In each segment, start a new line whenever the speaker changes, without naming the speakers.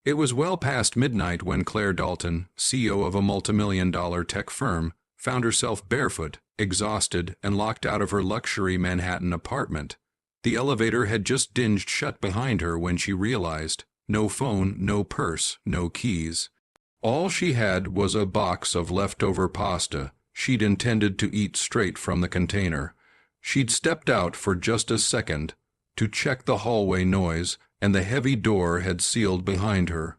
It was well past midnight when Claire Dalton, CEO of a multimillion-dollar tech firm, found herself barefoot, exhausted, and locked out of her luxury Manhattan apartment. The elevator had just dinged shut behind her when she realized, no phone, no purse, no keys. All she had was a box of leftover pasta she'd intended to eat straight from the container. She'd stepped out for just a second to check the hallway noise, and the heavy door had sealed behind her.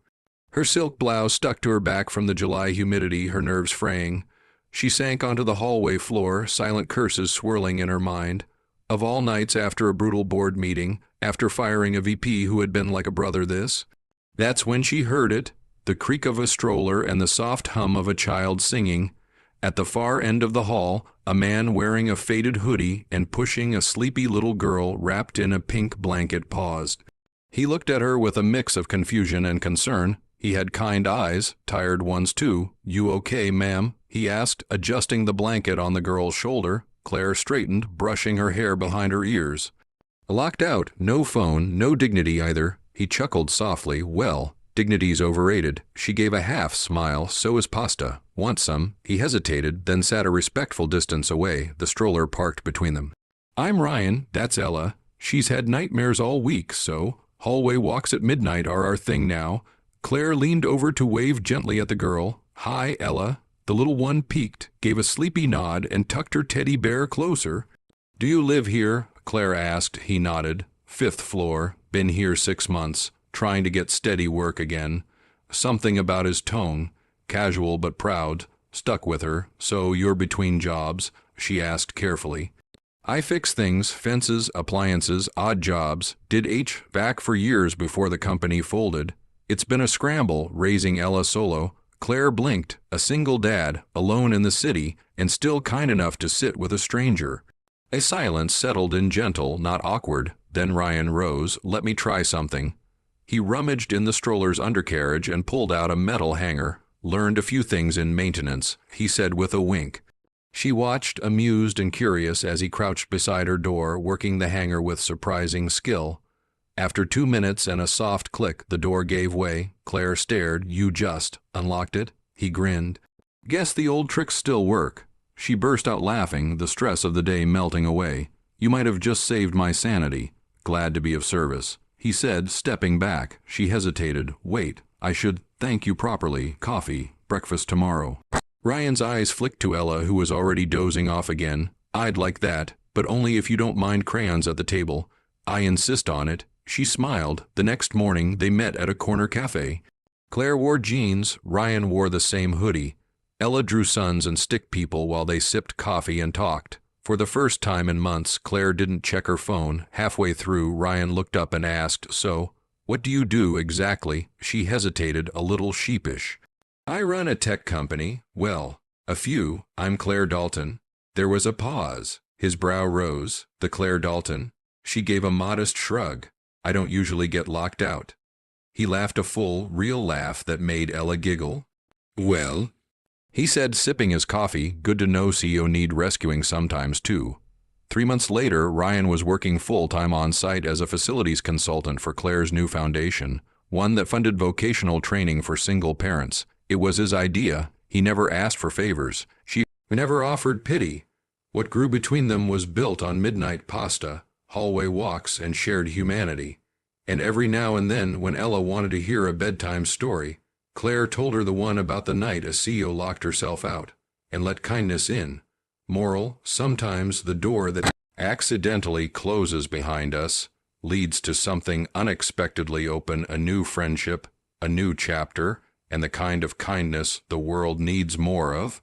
Her silk blouse stuck to her back from the July humidity, her nerves fraying. She sank onto the hallway floor, silent curses swirling in her mind. Of all nights after a brutal board meeting, after firing a VP who had been like a brother that's when she heard it, the creak of a stroller and the soft hum of a child singing. At the far end of the hall, a man wearing a faded hoodie and pushing a sleepy little girl wrapped in a pink blanket paused. He looked at her with a mix of confusion and concern. He had kind eyes, tired ones too. "You okay, ma'am?" he asked, adjusting the blanket on the girl's shoulder. Claire straightened, brushing her hair behind her ears. Locked out, no phone, no dignity either. He chuckled softly. "Well, dignity's overrated." She gave a half smile. "So is pasta. Want some?" He hesitated, then sat a respectful distance away, the stroller parked between them. "I'm Ryan, that's Ella. She's had nightmares all week, so hallway walks at midnight are our thing now." Claire leaned over to wave gently at the girl. "Hi, Ella." The little one peeked, gave a sleepy nod, and tucked her teddy bear closer. "Do you live here?" Claire asked. He nodded. "5th floor. Been here 6 months. Trying to get steady work again." Something about his tone, casual but proud, stuck with her. "So you're between jobs?" she asked carefully. "I fix things, fences, appliances, odd jobs. Did HVAC for years before the company folded. It's been a scramble, raising Ella solo." Claire blinked, a single dad, alone in the city, and still kind enough to sit with a stranger. A silence settled in, gentle, not awkward. Then Ryan rose. "Let me try something." He rummaged in the stroller's undercarriage and pulled out a metal hanger. "Learned a few things in maintenance," he said with a wink. She watched, amused and curious, as he crouched beside her door, working the hanger with surprising skill. After 2 minutes and a soft click, the door gave way. Claire stared. "You just unlocked it?" He grinned. "Guess the old tricks still work." She burst out laughing, the stress of the day melting away. "You might have just saved my sanity." "Glad to be of service," he said, stepping back. She hesitated. "Wait, I should thank you properly. Coffee, breakfast tomorrow." Ryan's eyes flicked to Ella, who was already dozing off again. "I'd like that, but only if you don't mind crayons at the table." "I insist on it." She smiled. The next morning, they met at a corner cafe. Claire wore jeans. Ryan wore the same hoodie. Ella drew suns and stick people while they sipped coffee and talked. For the first time in months, Claire didn't check her phone. Halfway through, Ryan looked up and asked, "So, what do you do exactly?" She hesitated, a little sheepish. "I run a tech company. Well, a few. I'm Claire Dalton." There was a pause. His brow rose. "The Claire Dalton." She gave a modest shrug. "I don't usually get locked out." He laughed, a full, real laugh that made Ella giggle. "Well," he said, sipping his coffee, "good to know CEO need rescuing sometimes, too." 3 months later, Ryan was working full-time on-site as a facilities consultant for Claire's new foundation, one that funded vocational training for single parents. It was his idea. He never asked for favors. She never offered pity. What grew between them was built on midnight pasta, hallway walks, and shared humanity. And every now and then, when Ella wanted to hear a bedtime story, Claire told her the one about the night a CEO locked herself out and let kindness in. Moral: sometimes the door that accidentally closes behind us leads to something unexpectedly open, a new friendship, a new chapter, and the kind of kindness the world needs more of.